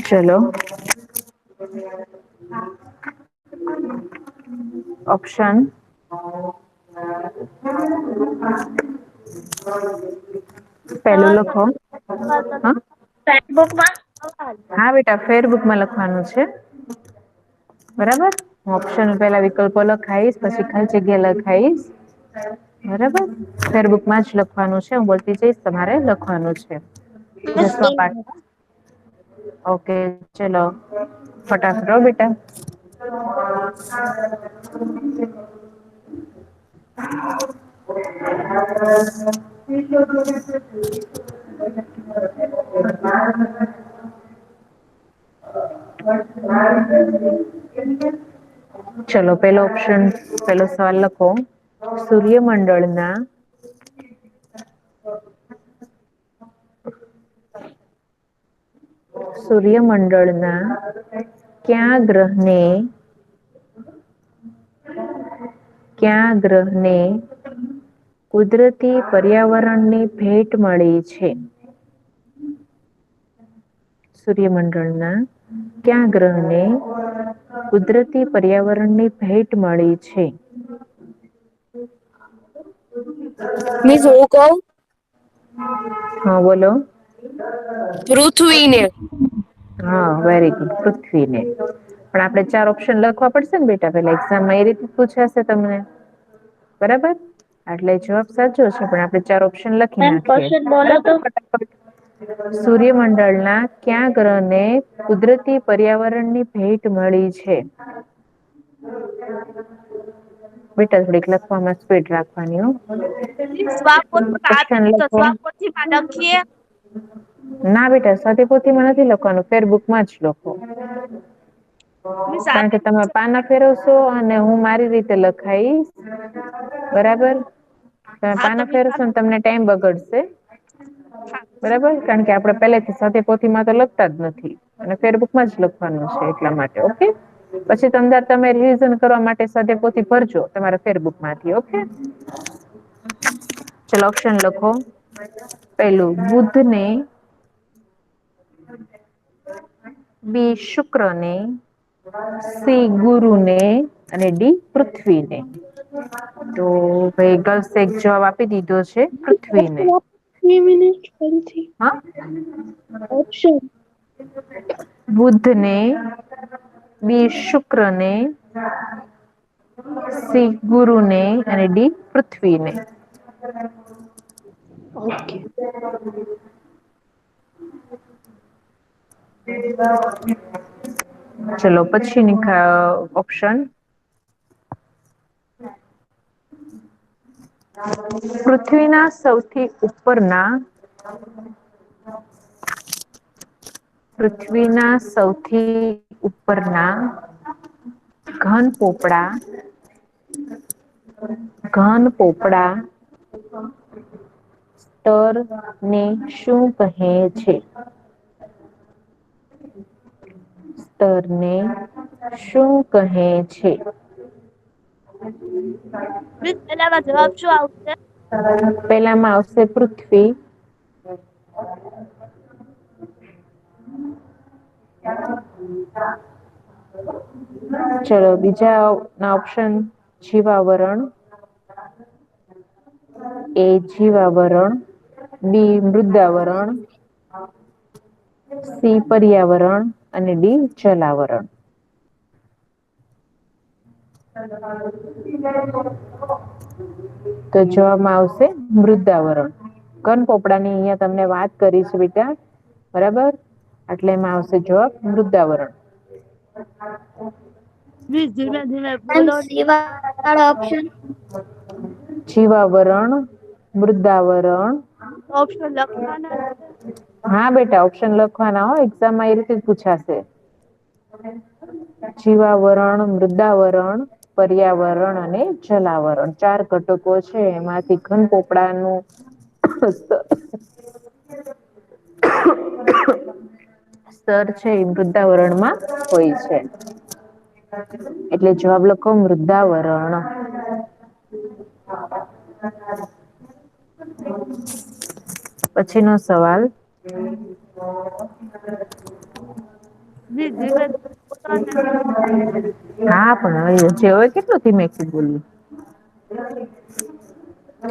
ચલો. ઓપ્શન. પેલું લખો. હા. ફેસબુકમાં. હા બેટા ફેરબુકમાં લખવાનું છે. બરાબર હું ઓપ્શન પેલા વિકલ્પો લખાઈશ પછી ખાલી જગ્યા લખાઈશ. બરાબર ફેરબુકમાં જ લખવાનું છે હું બોલતી જઈશ તમારે લખવાનું છે. દસમા પાઠ ઓકે ચલો ફટાફટ હો બેટા. ચલો પેલો ઓપ્શન પેલો સવાલ લખો સૂર્યમંડળના સૂર્યમંડળના ક્યા ગ્રહને ક્યાં ગ્રહને કુદરતી પર્યાવરણની ભેટ મળી છે. સૂર્યમંડળના ક્યાં ગ્રહને કુદરતી પર્યાવરણની ભેટ મળી છે. મિસ હું કઉ હા બોલો. પૃથ્વીને. હા વેરી ગુડ પૃથ્વીને. પણ આપડે 4 ઓપ્શન લખવા પડશે ને બેટા પેલા એક્ઝામમાં એ રીતે પૂછાશે તમને. બરાબર એટલે જવાબ સાચો છે પણ આપણે 4 ઓપ્શન લખી મેમ નાખીએ ક્વેશ્ચન બોલો તો બરાબર ફટાફટ. સૂર્યમંડળના ક્યાં ગ્રહને કુદરતી પર્યાવરણની ભેટ મળી છે. બેટા થોડીક લખવામાં સ્પીડ રાખવાની હો. ઓપ્શન લખો સ્વાપોચીમાં લખીએ. ના બેટા સ્વાધ્યાયપોથીમાં નથી લખવાનું ફેરબુકમાં જ લખો. મિસ કારણ કે તમે પાના ફેરવશો અને હું મારી રીતે લખાઈશ બરાબર. તમે હા તો પાના મિસ ફેરવશો ને તમને ટાઈમ બગડશે. બરાબર કારણ કે આપડે પેલેથી સ્વાધ્યાયપોથીમાં તો લખતા જ નથી. અને ફેરબુકમાં જ લખવાનું છે એટલા માટે ઓકે. પછી તો અંદર તમે રિવિઝન કરવા માટે સ્વાધ્યાયપોથી ભરજો તમારા ફેરબુકમાંથી ઓકે. ચલો ઓપ્શન લખો પેલું બુધને બી શુક્રને સી ગુરુને અને ડી પૃથ્વીને. તો ભાઈ ગર્લ્સ એક જવાબ આપી દીધો છે પૃથ્વીને. 2 મિનિટ ફરીથી. હા. ઓપ્શન. બુધને બી શુક્રને સી ગુરુને અને ડી પૃથ્વીને. ઓકે. ચલો પછીની ઓપ્શન. પૃથ્વીના સૌથી ઉપરના પૃથ્વીના સૌથી ઉપરના ઘન પોપડા સ્તર ને શું કહે છે. સ્તરને શું કહે છે. મિસ પેલામાં જવાબ શું આવશે. પેલામાં આવશે પૃથ્વી. ચલો બીજા ના ઓપ્શન જીવાવરણ એ જીવાવરણ બી મૃદાવરણ સી પર્યાવરણ અને ડી જલાવરણ. તો જવાબમાં આવશે મૃદાવરણ. ઘન પોપડાની અહિયાં તમને વાત કરી છે બેટા બરાબર એટલે એમાં આવશે જવાબ મૃદાવરણ. મિસ ધીમે ધીમે મેમ બોલો. સી વાળો ઓપ્શન. જીવાવરણ મૃદાવરણ ઓપ્શન લખવાના છે. હા બેટા ઓપ્શન લખવાના હો એક્ઝામમાં એ રીતે જ પૂછાશે. જીવાવરણ મૃદાવરણ પર્યાવરણ અને જલાવરણ 4 ઘટકો છે એમાંથી ઘન પોપડાનું સ્તર છે એ વૃદ્દાવરણમાં હોય છે. એટલે જવાબ લખો મૃદાવરણ. પછી નો સવાલ જી ધીમે બોલો ને. હા પણ હવે જે કેટલું ધીમેથી બોલ્યું.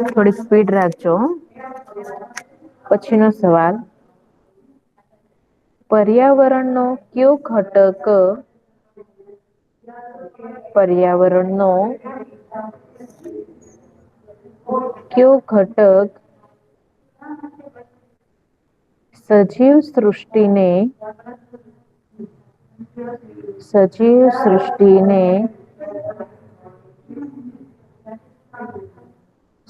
થોડી સ્પીડ રાખજો હો. પછી નો સવાલ. પર્યાવરણનો કયો ઘટક પર્યાવરણનો કયો ઘટક સજીવ સૃષ્ટિને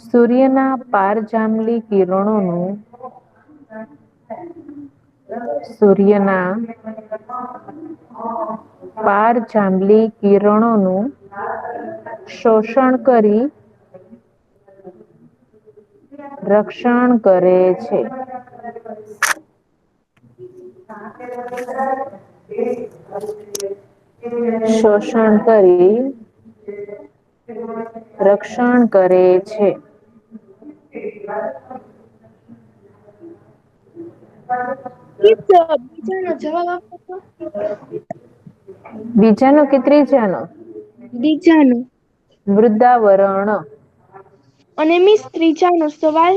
સૂર્યના પારજાંબલી સૂર્યના પારજાંબલી કિરણોનું શોષણ કરી રક્ષણ કરે છે. શોષણ કરી રક્ષણ કરે છે. બીજાનો જવાબ આપો તો. બીજાનો કે ત્રીજાનો? બીજાનો. વૃદ્દાવરણ. અને મિસ ત્રીજાનો સવાલ.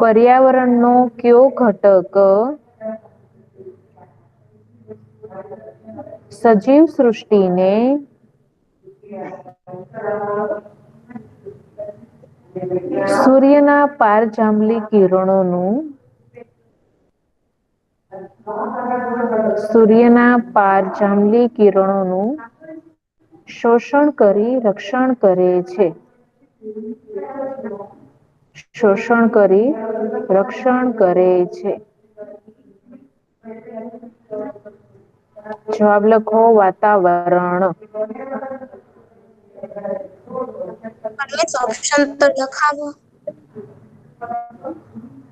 પર્યાવરણનો કયો ઘટક સજીવ સૃષ્ટિને સૂર્યના પારજાંબલી કિરણોનું શોષણ કરી રક્ષણ કરે છે. શોષણ કરી રક્ષણ કરે છે. જવાબ લખો વાતાવરણ. ઓપ્શન તો લખાવો.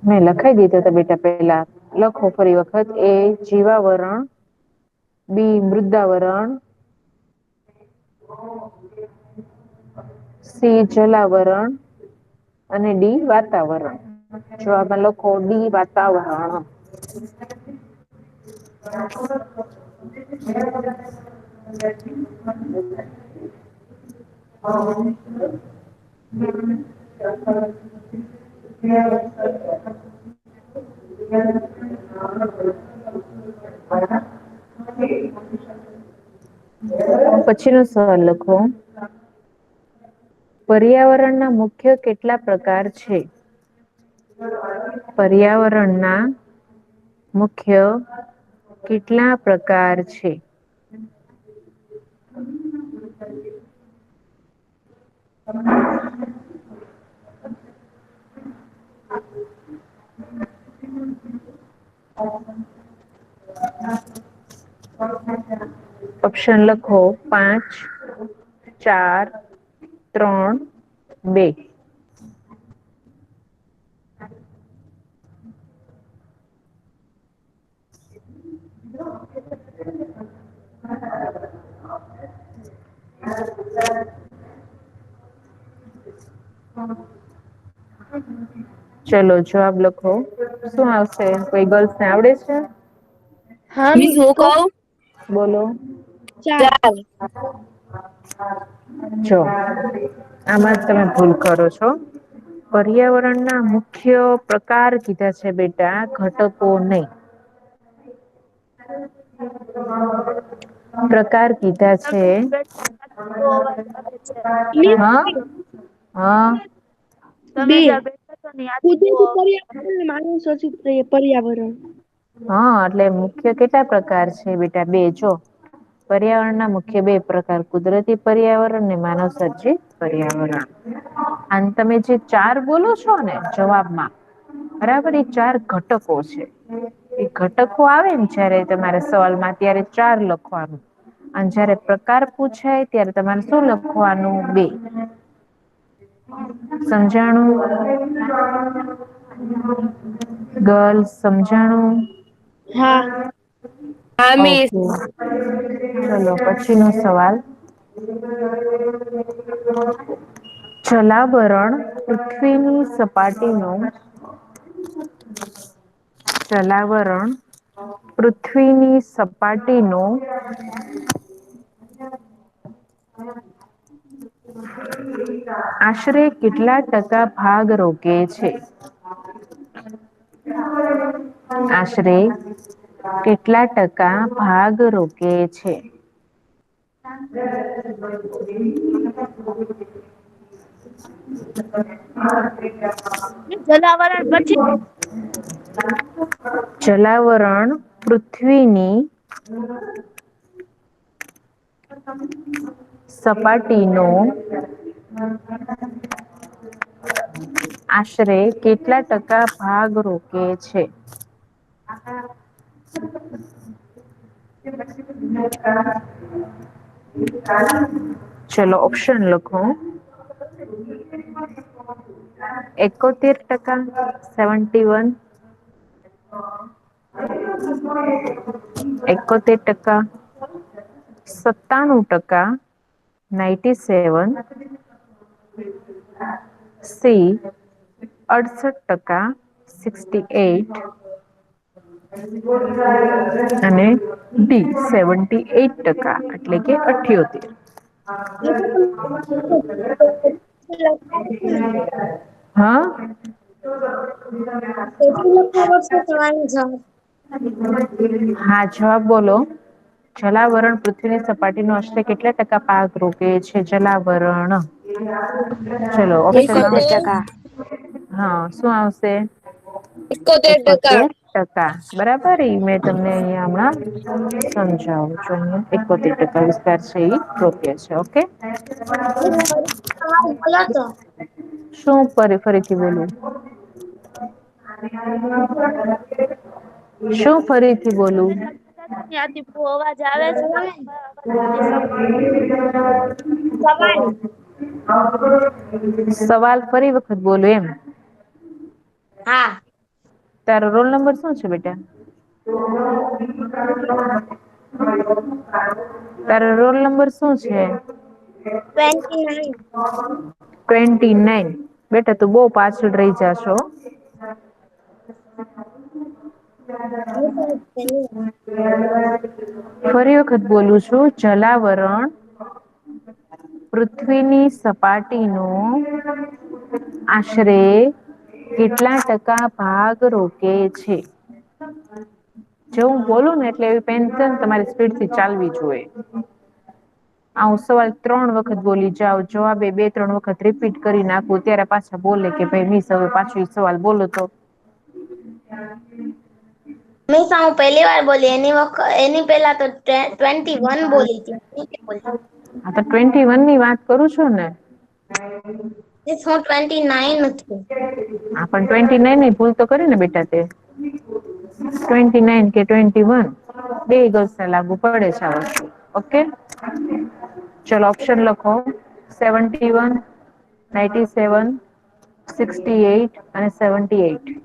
મેં લખાઈ દીધો તો બેટા પેલા લખો ફરી વખત. એ જીવાવરણ, બી મૃદાવરણ, સી જલાવરણ અને ડી વાતાવરણ. જવાબમાં લખો ડી વાતાવરણ. પછીનો સવાલ લખો. પર્યાવરણના મુખ્ય કેટલા પ્રકાર છે? પર્યાવરણના મુખ્ય કેટલા પ્રકાર છે? ઓપ્શન લખો 5, 4, 3, 2. ચલો જવાબ લખો. શું આવશે? કોઈ ગર્લ્સ ને આવડે છે? હા મિસ મિસ હું કહો. કહું? બોલો. 4. જો આમાં જ તમે ભૂલ કરો છો. પર્યાવરણના મુખ્ય પ્રકાર કીધા છે બેટા, ઘટકો નહીં. પ્રકાર કીધા છે. તમે બેઠા તો અવાજ આવે છે. હા હા. તમે બે જ્યાં બેઠા છો ને ત્યાંથી બહુ કુદરતી અવાજ આવે પર્યાવરણ અને માનવ સર્જિત પર્યાવરણ. હા એટલે મુખ્ય કેટલા પ્રકાર છે બેટા? 2 જો. પર્યાવરણના મુખ્ય 2 પ્રકાર, કુદરતી પર્યાવરણ અને માનવ સર્જિત પર્યાવરણ. અને તમે જે 4 બોલો છો ને જવાબમાં, બરાબર એ 4 ઘટકો છે. એ ઘટકો આવે ને જયારે તમારા સવાલમાં ત્યારે 4 લખવાનું. અને જયારે પ્રકાર પૂછાય ત્યારે તમારે શું લખવાનું? 2. સમજાણું? ગર્લ્સ સમજાણું? હા. હા મિસ. ઓકે. ચલો પછીનો સવાલ. જલાવરણ પૃથ્વીની સપાટીનો જલાવરણ પૃથ્વીની સપાટીનો આશરે કેટલા ટકા ભાગ રોકે છે? આશરે કેટલા ટકા ભાગ રોકે છે? જલાવરણ પછી જલાવરણ પૃથ્વીની સપાટીનો આશરે કેટલા ટકા ભાગ રોકે છે? ચલો ઓપ્શન લખો. 71%, 71, 71%, 97%, 97, સી 68%, 68 અને ડી 78%, એટલે કે 78. હા. હા જવાબ બોલો. જલાવરણ પૃથ્વીની સપાટીનો આશરે કેટલા ટકા ભાગ રોકે છે? જલાવરણ. ચલો ઓપ્શન 71%. હા શું આવશે? 71%. 71%. બરાબર મેં તમને અહિયાં હમણાં સમજાવું છું. અહિયાં 71% વિસ્તાર છે એ રોકે છે. ઓકે. બોલો તો. શું ફરીથી બોલું? શું ફરીથી બોલું? ત્યાંથી અવાજ આવે છે. સવાલ સવાલ ફરી વખત બોલો એમ. હા. તારો રોલ નંબર શું છે બેટા? તારો રોલ નંબર શું છે? 29. 29. બેટા તું બહુ પાછળ રહી જાશો. ફરી વખત બોલું છું. જલાવરણ પૃથ્વીની સપાટીનો આશરે કેટલા ટકા ભાગ રોકે છે? જો હું બોલું ને એટલે એવી પેન્શન તમારી સ્પીડ થી ચાલવી જોઈએ. હું સવાલ 3 વખત બોલી જાઉં. જવાબ 2-3 વખત રિપીટ કરી નાખું ત્યારે પાછા બોલે કે ભાઈ મિસ હવે પાછો સવાલ બોલો તો. હું પહેલી વાર બોલી એની પેલા તો 21 બોલી હતી. હા તો 21 ની વાત કરું છું ને. હું 29 છું. હા પણ 29 ની ભૂલ તો કરી ને બેટા તે. 29 કે 21 બે ગલસે લાગુ પડે છે આ વસ્તુ. ઓકે. ચલો ઓપ્શન લખો. 71, 97, 68 અને 78.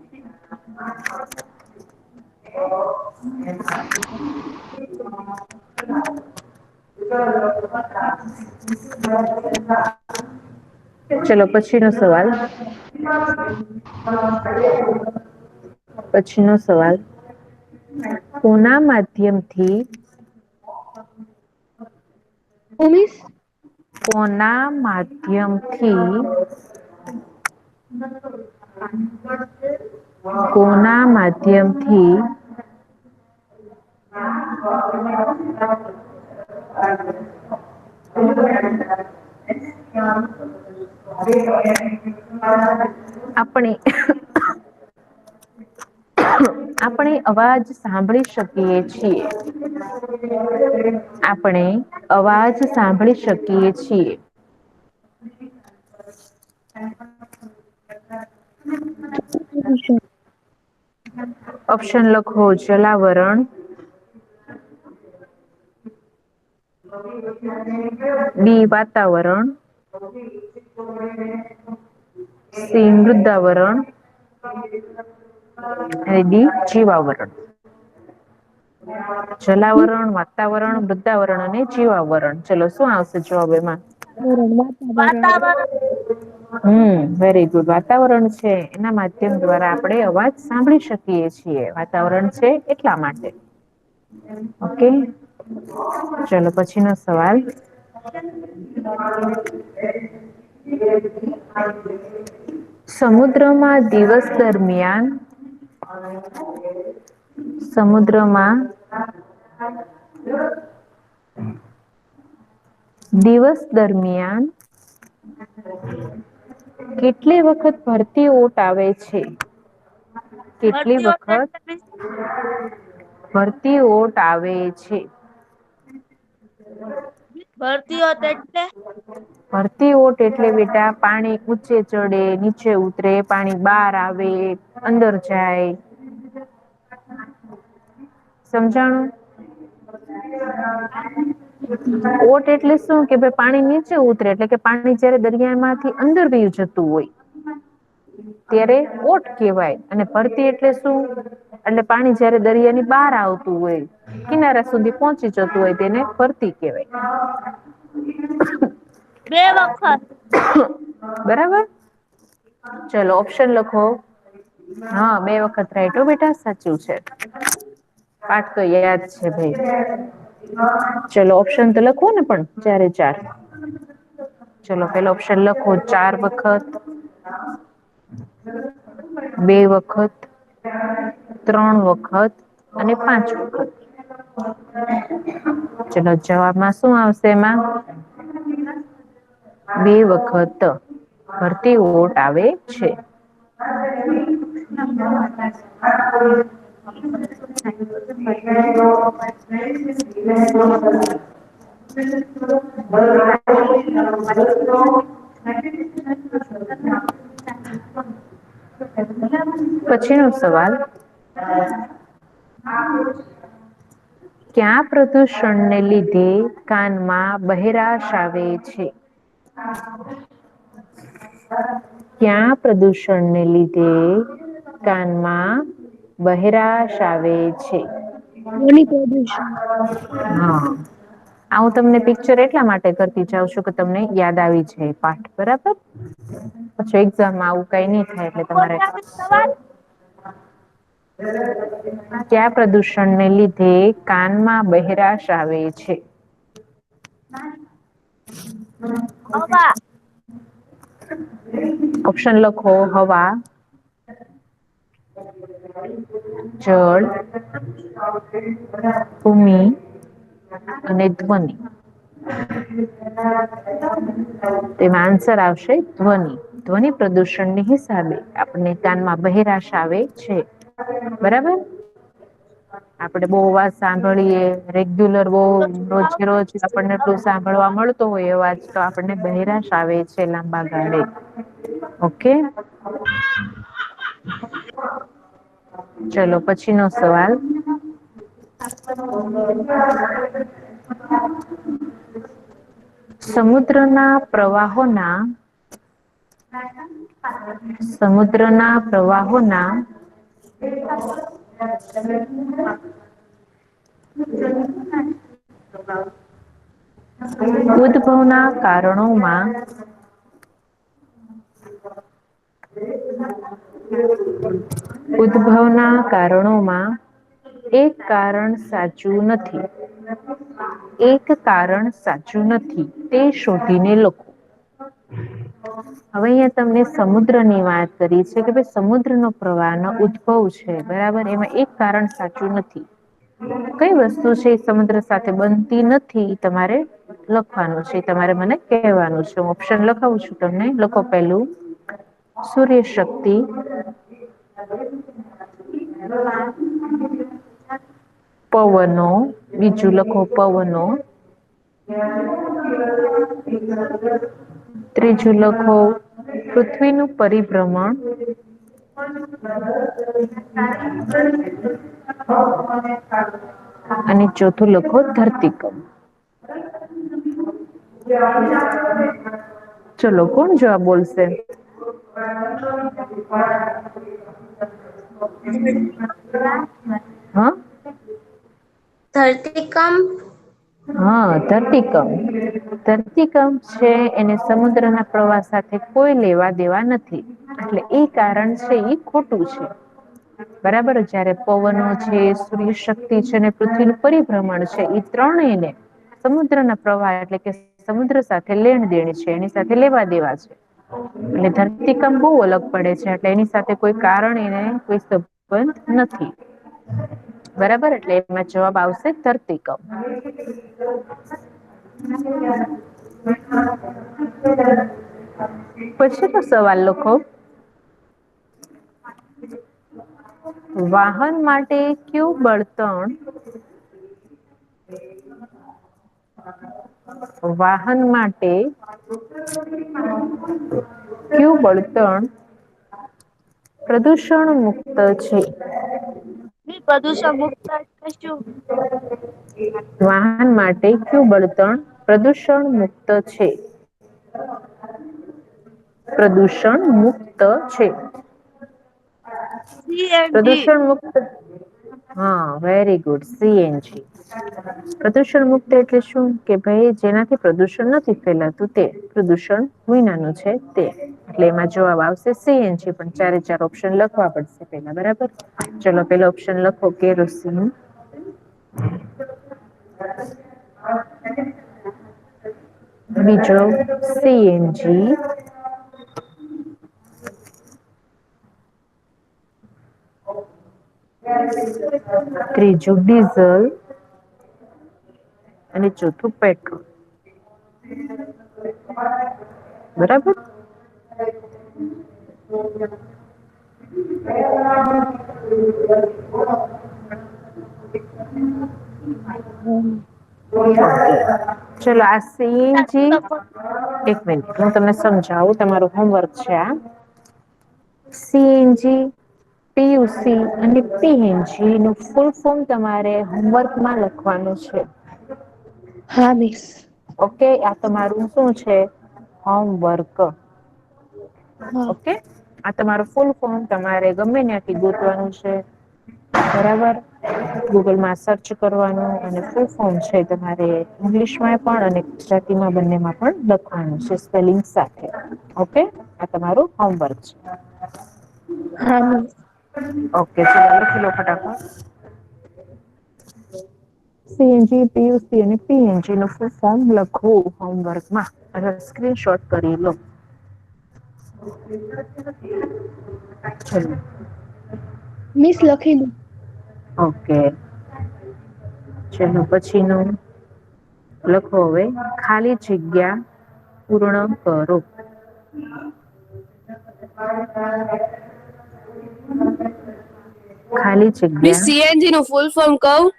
ચલો પછી નો સવાલ. પછી નો સવાલ. કોના માધ્યમથી ઉમીશ કોના માધ્યમથી કોના માધ્યમથી આપણે આપણે અવાજ સાંભળી શકીએ છીએ. આપણે અવાજ સાંભળી શકીએ છીએ. ઓપ્શન લખો. જલાવરણ, બી વાતાવરણ, સી મૃદાવરણ અને ડી જીવાવરણ. જલાવરણ, વાતાવરણ, મૃદાવરણ અને જીવાવરણ. ચલો શું આવશે જવાબ એમાં? વાતાવરણ. Very good. વાતાવરણ છે એના માધ્યમ દ્વારા આપણે અવાજ સાંભળી શકીએ છીએ. વાતાવરણ છે એટલા માટે. ઓકે, ચલો પછીનો સવાલ. સમુદ્રમાં દિવસ દરમિયાન સમુદ્રમાં દિવસ દરમિયાન કેટલી વખત ભરતી ઓટ આવે છે? કેટલી ભરતી હોતે વખત ભરતી ઓટ આવે છે? ભરતી હોત એટલે? ભરતી ઓટ એટલે બેટા પાણી ઊંચે ચડે, નીચે ઉતરે, પાણી બહાર આવે, અંદર જાય. સમજાણું? ઓટ એટલે શું કે ભાઈ પાણી નીચે ઉતરે એટલે કે પાણી જયારે દરિયામાંથી અંદર વહ્યું જતું હોય ત્યારે ઓટ કેવાય. અને ભરતી એટલે શું? એટલે પાણી જયારે દરિયાની બહાર આવતું હોય, કિનારા સુધી પહોંચી જતું હોય તેને ભરતી કેવાય. 2 વખત. બરાબર, ચલો ઓપ્શન લખો. હા, 2 વખત રાઈટ હો બેટા, સાચું છે. પાઠ તો યાદ છે ભાઈ. ચલો ઓપ્શન તો લખો ને પણ 4 એ 4. ચલો પેલો ઓપ્શન લખો 4 વખત. 2 વખત, 3 વખત અને 5 વખત. ચલો જવાબમાં શું આવશે એમાં? 2 વખત ભરતી ઓટ આવે છે. પછીનો સવાલ. ક્યાં પ્રદૂષણને લીધે કાનમાં બહેરાશ આવે છે? ક્યાં પ્રદૂષણને લીધે કાનમાં બહેરાશ આવે છે? ધ્વનિ પ્રદૂષણ. હા. આ હું તમને પિક્ચર એટલા માટે કરતી જાઉં છું કે તમને યાદ આવી જાય પાઠ, બરાબર? પછી એક્ઝામમાં આવું કઈ નહી થાય એટલે તમારે સવાલ ક્યાં પ્રદૂષણને લીધે કાનમાં બહેરાશ આવે છે? હવા. ઓપ્શન લખો. હવા, જળ, ભૂમિ અને ધ્વનિ. તેમાં આન્સર આવશે ધ્વનિ. ધ્વનિ પ્રદૂષણની હિસાબે આપણને કાનમાં બહેરાશ આવે છે. બરાબર? આપડે બહુ અવાજ સાંભળીએ, રેગ્યુલર બહુ રોજે રોજ આપણને એટલું સાંભળવા મળતો હોય અવાજ તો આપણને બહેરાશ આવે છે લાંબા ગાળે. ઓકે? ચલો પછીનો સવાલ. સમુદ્રના પ્રવાહોના સમુદ્રના પ્રવાહોના ઉદભવના કારણોમાં ઉદભવના કારણોમાં એક કારણ સાચું નથી. એક કારણ સાચું નથી તે શોધીને લખો. હવે અહીંયા તમને સમુદ્રની વાત કરી છે કે ભાઈ સમુદ્રનો પ્રવાહનો ઉદ્ભવ છે, બરાબર? એમાં એક કારણ સાચું નથી. કઈ વસ્તુ છે એ સમુદ્ર સાથે બનતી નથી તમારે લખવાનું છે. તમારે મને કહેવાનું છે. હું ઓપ્શન લખાવું છું તમને. લખો પેલું સૂર્ય શક્તિ, પવનો, બીજું લખો પવનો, ત્રીજું લખો પૃથ્વીનું પરિભ્રમણ, અને ચોથું લખો ધરતીકંપ. ચલો કોણ જવાબ બોલશે? હા? ધરતીકંપ. હા, ધરતીકંપ. ધરતીકંપ છે એને સમુદ્રના પ્રવાહ સાથે કોઈ લેવા દેવા નથી. એટલે એ કારણ છે ઈ ખોટું છે. બરાબર, જયારે પવનો છે, સૂર્ય શક્તિ છે ને પૃથ્વીનું પરિભ્રમણ છે એ ત્રણેયને સમુદ્રના પ્રવાહ એટલે કે સમુદ્ર સાથે લેણ દેણ છે, એની સાથે લેવા દેવા છે. એટલે ધરતીકંપ બહુ અલગ પડે છે એટલે એની સાથે કોઈ કારણ એને કોઈ સંબંધ નથી. બરાબર, એટલે એમાં જવાબ આવશે ધરતીકંપ. પછીનો સવાલ લખો. વાહન માટે કયું બળતણ વાહન માટે કયું બળતણ પ્રદૂષણ મુક્ત છે? પ્રદૂષણ મુક્ત એટલે શું? વાહન માટે કયું બળતણ પ્રદૂષણ મુક્ત છે? પ્રદૂષણ મુક્ત છે. સીએનજી. પ્રદૂષણ મુક્ત, હા વેરી ગુડ, સીએનજી. પ્રદૂષણ મુક્ત એટલે શું કે ભાઈ જેનાથી પ્રદુષણ નથી ફેલાતું તે પ્રદૂષણ વિનાનું છે તે. એટલે એમાં જવાબ આવશે સીએનજી, પણ ચારે ચાર ઓપ્શન લખવા પડશે પેલા, બરાબર. ચલો પેલો ઓપ્શન લખો કેરોસીન. બીજો સીએનજી. ત્રીજું ડીઝલ અને ચોથું પેટ્રોલ. બરાબર. ચલો આ સીએનજી, એક મિનિટ હું તમને સમજાવું, તમારું હોમવર્ક છે આ. સીએનજી, પીયુસી અને પીએનજી નું ફૂલ ફોર્મ તમારે હોમવર્કમાં લખવાનું છે. હા મિસ. ઓકે, આ તમારું શું છે? હોમવર્ક. હા. ઓકે, આ તમારું ફૂલ ફોર્મ તમારે ગમે ત્યાંથી ગોતવાનું છે. બરાબર. ગૂગલમાં સર્ચ કરવાનું અને ફૂલ ફોર્મ છે તમારે ઇંગ્લિશમાં પણ અને ગુજરાતીમાં બંનેમાં પણ લખવાનું છે સ્પેલિંગ સાથે. ઓકે, આ તમારું હોમવર્ક છે. હા મિસ. ઓકે, ચલો લખી લો ફટાફટ. સીએનજી, પીયુસી અને પીએનજી નું ફૂલ ફોર્મ લખો હોમવર્કમાં. અને સ્ક્રીનશોટ કરી લો. ચલો. મિસ લખેલું. ઓકે. ચલો પછીનું લખો હવે, ખાલી જગ્યા પૂર્ણ કરો. ખાલી મિસ જગ્યા. સીએનજી નું ફૂલ ફોર્મ કહું?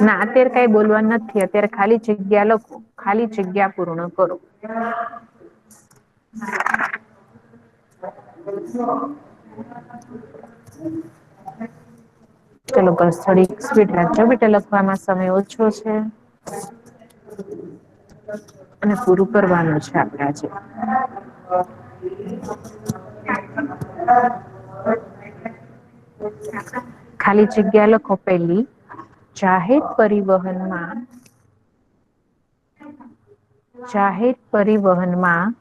ના અત્યારે કઈ બોલવાનું નથી, અત્યારે ખાલી જગ્યા લખો. ખાલી જગ્યા પૂર્ણ કરો. ચલો બસ થોડી સ્પીડ રાખજો બેટા, લખવામાં સમય ઓછો છે. અને પૂરું કરવાનું છે આપડે આજે. ખાલી જગ્યા લખો પેલી, જાહેર પરિવહનમાં જાહેર પરિવહનમાં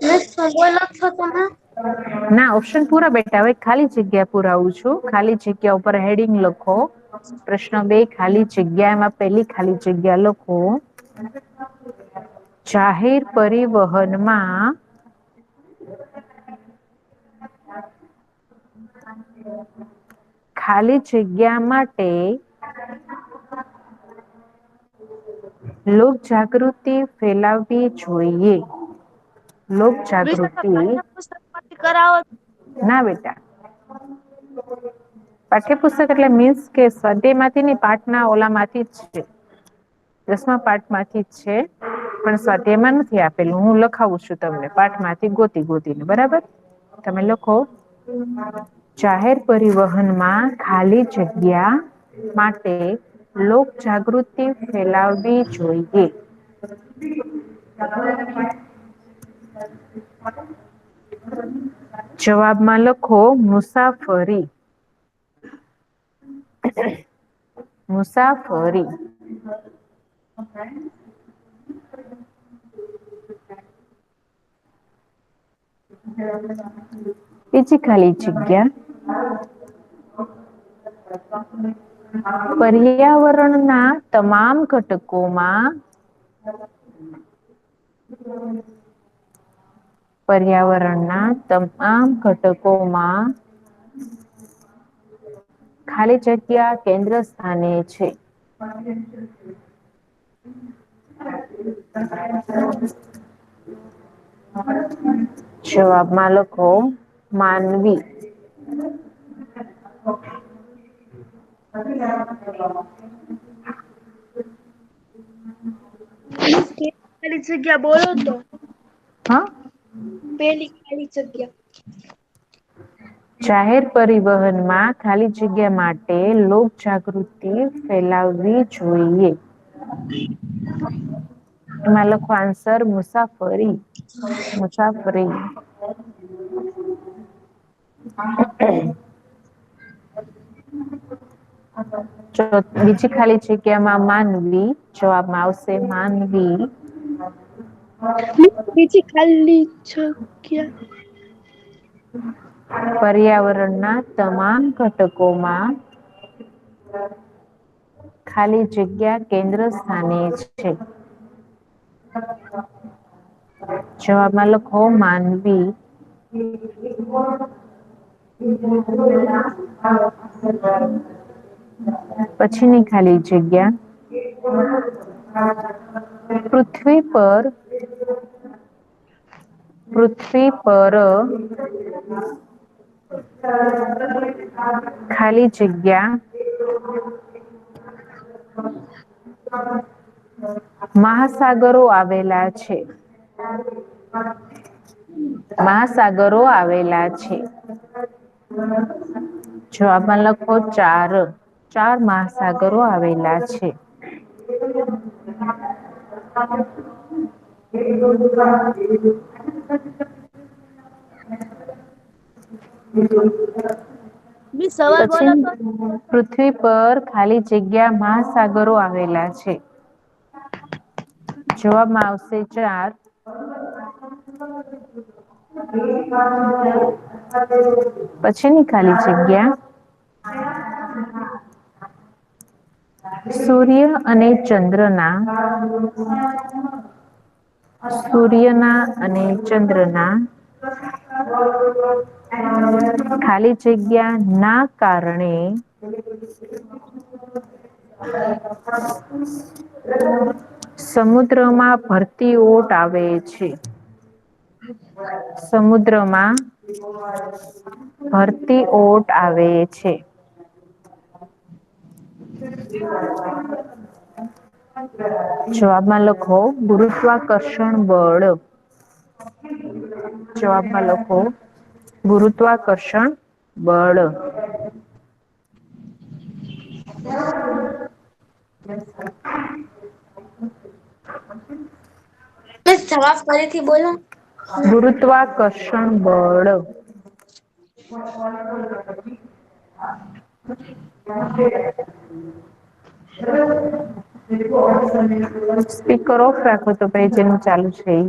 મિસ શું બોલો છો તમે? ના ઓપ્શન પૂરા બેટા, હવે ખાલી જગ્યા પુરાવું છું. ખાલી જગ્યા ઉપર હેડિંગ લખો. પ્રશ્ન 2, ખાલી જગ્યામાં પેલી ખાલી જગ્યા લખો. જાહેર પરિવહનમાં ખાલી જગ્યા માટે લોક જાગૃતિ ફેલાવવી જોઈએ. લોક મિસ તમે જાગૃતિ, પાઠ્યપુસ્તકમાંથી કરાવો છો? ના બેટા. પાઠ્યપુસ્તક એટલે મીન્સ કે સ્વાધ્યાય માંથી ની પાઠના ઓલા માંથી જ છે. 10મા પાઠમાંથી જ છે. પણ સ્વાધ્યાયમાં નથી આપેલું, હું લખાવું છું તમને પાઠમાંથી ગોતી ગોતીને, બરાબર. તમે લખો. જાહેર પરિવહનમાં ખાલી જગ્યા માટે લોક જાગૃતિ ફેલાવવી જોઈએ. જવાબમાં લખો મુસાફરી. મુસાફરી. બીજી ખાલી જગ્યા. પર્યાવરણના તમામ ઘટકોમાં પર્યાવરણના તમામ ઘટકોમાં ખાલી જગ્યા કેન્દ્ર સ્થાને છે. જવાબમાં લખો માનવી. ખાલી જગ્યા બોલો તો. હા. પેલી ખાલી જગ્યા. જાહેર પરિવહનમાં ખાલી જગ્યા માટે લોક જાગૃતિ ફેલાવવી જોઈએ. એમાં લખો આન્સર મુસાફરી. મુસાફરી. બીજી ખાલી જગ્યામાં માનવી જવાબમાં આવશે માનવી. બીજી ખાલી જગ્યા. પર્યાવરણના તમામ ઘટકોમાં ખાલી જગ્યા કેન્દ્ર સ્થાને છે. જવાબમાં લખો માનવી. પછીની ખાલી જગ્યા. પૃથ્વી પર પૃથ્વી પર ખાલી જગ્યા મહાસાગરો આવેલા છે. મહાસાગરો આવેલા છે. જવાબમાં લખો ચાર મહાસાગરો આવેલા છે. બી સવાલ બોલો પછી તો. પૃથ્વી પર ખાલી જગ્યા મહાસાગરો આવેલા છે. જવાબમાં આવશે 4. પછીની ખાલી જગ્યા. સૂર્ય અને ચંદ્રના ખાલી જગ્યા ના કારણે સમુદ્રમાં ભરતી ઓટ આવે છે. સમુદ્રમાં ભરતી ઓટ આવે છે. જવાબમાં લખો ગુરુત્વાકર્ષણ બળ. જવાબમાં લખો ગુરુત્વાકર્ષણ બળ. જવાબ ફરીથી બોલો. ગુરુત્વાકર્ષણ બળ. સ્પીકર ઓફ રાખો તો ભાઈ જેનું ચાલુ છે એ.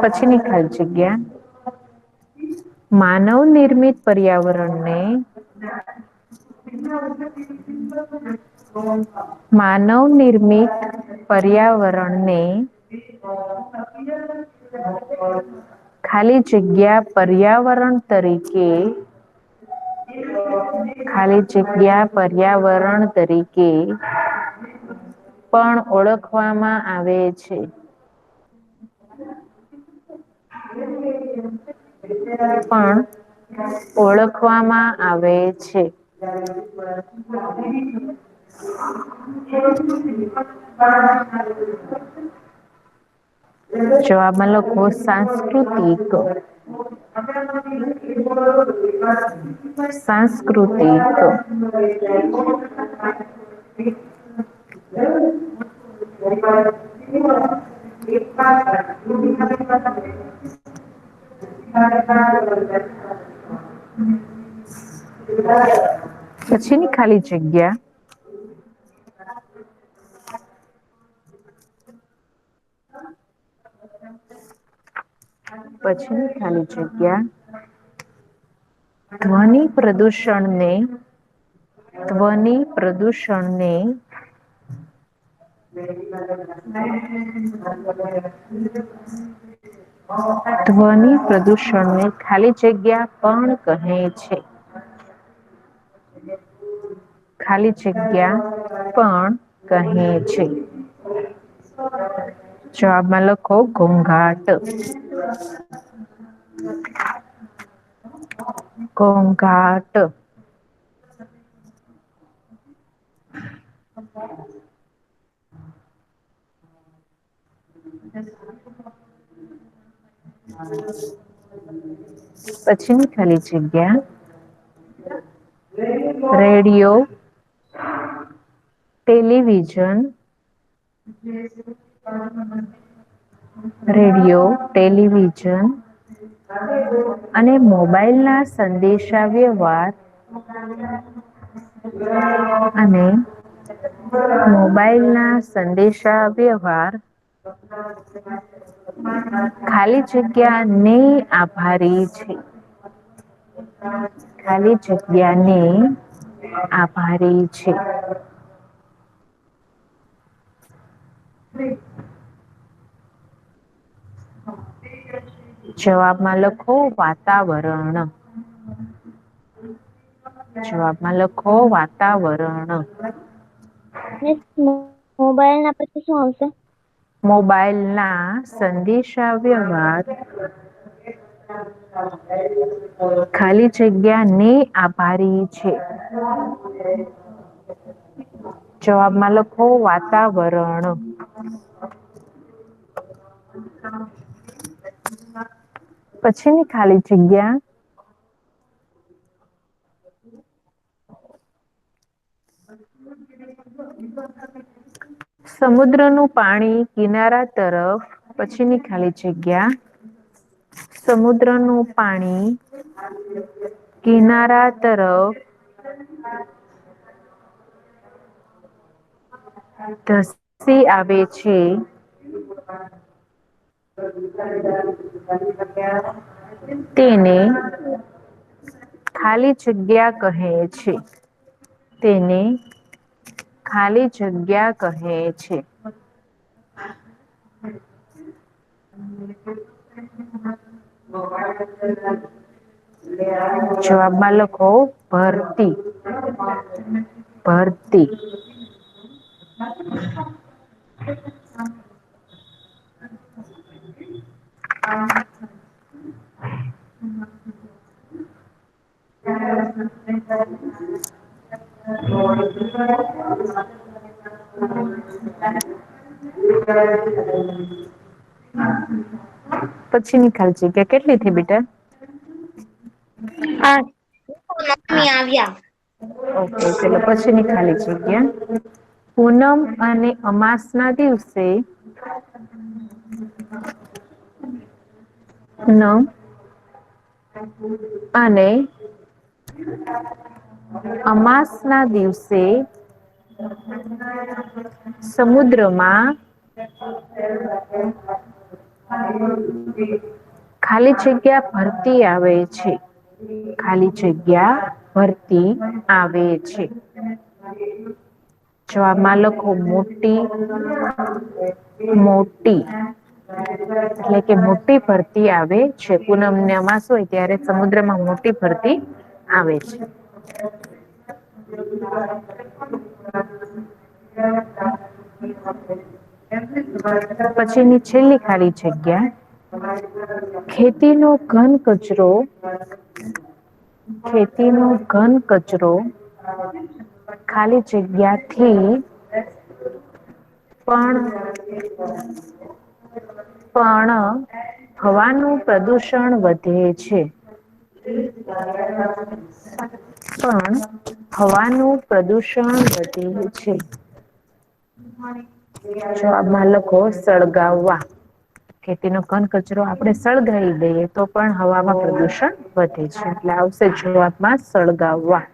પછીની ખાલી જગ્યા. માનવ નિર્મિત પર્યાવરણને માનવ નિર્મિત પર્યાવરણને ખાલી જગ્યા પર્યાવરણ તરીકે ખાલી જગ્યા પર્યાવરણ તરીકે પણ ઓળખવામાં આવે છે. પણ ઓળખવામાં આવે છે. જવાબમાં લખો સાંસ્કૃતિક. સાંસ્કૃતિક. પછીની ખાલી જગ્યા પછીની ખાલી જગ્યા ધ્વનિ પ્રદૂષણને ધ્વનિ પ્રદૂષણને ખાલી જગ્યા પણ કહે છે. ખાલી જગ્યા પણ કહે છે. જવાબમાં લખો ઘોંઘાટ. ઘોંઘાટ. પછીની ખાલી જગ્યા રેડિયો, ટેલિવિઝન, રેડિયો, ટેલિવિઝન અને મોબાઈલના સંદેશા વ્યવહાર અને મોબાઈલના સંદેશા વ્યવહાર ખાલી જગ્યા ને આભારી છે. ખાલી જગ્યાને આભારી છે. જવાબમાં લખો વાતાવરણ. જવાબમાં લખો વાતાવરણ. મિસ મોબાઈલ ના પછી શું આવશે? મોબાઈલના સંદેશા વ્યવહાર ખાલી જગ્યા ને આભારી છે. જવાબમાં લખો વાતાવરણ. પછીની ખાલી જગ્યા સમુદ્રનું પાણી કિનારા તરફ પછીની ખાલી જગ્યા સમુદ્રનું પાણી કિનારા તરફ ધસી આવે છે. તેને ખાલી જગ્યા કહે છે. તેને ખાલી જગ્યા કહે છે. જવાબમાં લખો ભરતી. ભરતી. પછીની ખાલી જગ્યા કેટલી થઈ બેટા? 8. મમ્મી આવ્યા. ઓકે, ચલો પછીની ખાલી જગ્યા પૂનમ અને અમાસના દિવસે પૂનમ અને અમાસના દિવસે સમુદ્રમાં ખાલી જગ્યા ભરતી આવે છે. ખાલી જગ્યા ભરતી આવે છે. જવાબમાં લખો મોટી. મોટી એટલે કે મોટી ભરતી આવે છે. પૂનમ ને અમાસ હોય ત્યારે સમુદ્રમાં મોટી ભરતી આવે છે. પછીની છેલ્લી ખાલી જગ્યા ખેતીનો ઘન કચરો ખેતીનો ઘન કચરો ખાલી જગ્યાથી પણ હવાનું પ્રદુષણ વધે છે. પણ હવાનું પ્રદુષણ વધે છે. જવાબમાં લખો સળગાવવા. ખેતીનો ઘન કચરો આપણે સળગાવી દઈએ તો પણ હવામાં પ્રદુષણ વધે છે. એટલે આવશે જવાબમાં સળગાવવા.